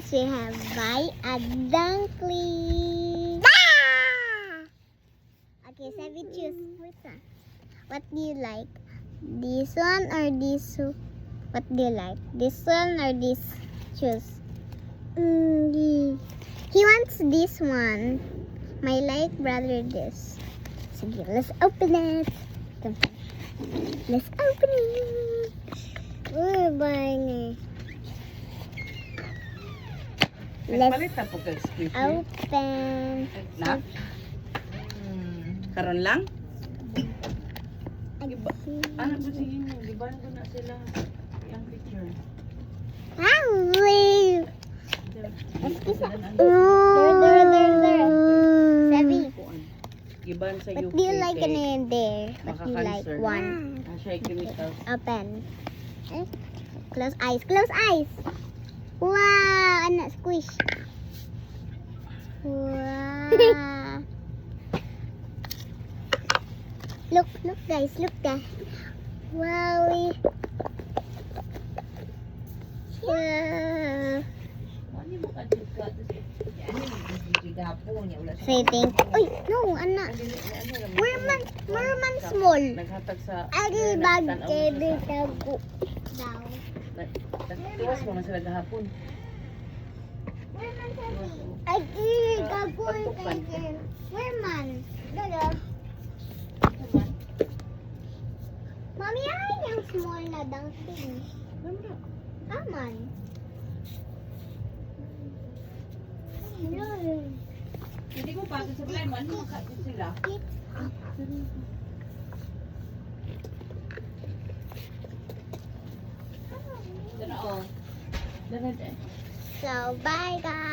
guys, we have buy a dunkling. Ah! Okay, Sevi, choose. What do you like? This one or this? What do you like? This one or this? Choose. He wants this one. My like brother this. So let's open it. Come. Let's open it. We're buying it. Nagpalit na po kag squishy. Open. Na? Karon lang? Ano po sige niyo? Giban ko na sila yung picture. Wow! There. Sevi. Giban sa What UK. do you like in there? What do you like? Maka-cancer. One. Siya chemicals. Open. Close eyes. Close eyes. Wow! Anak squish. Wow. Look guys. Look guys. Wow. Wow. Ano mo kadika? Say thank you. Uy, no, anak. Merman small. Naghatag sa Agi bag kebe tago daw. Nagtuwas mo na sila gahapon. Agi gagoy kay Merman. Dada. Mami, ay yung small na dumpling. Aman. Hindi mo pa sa blind man, makakit sila. Dara oh. Dara. So, bye guys.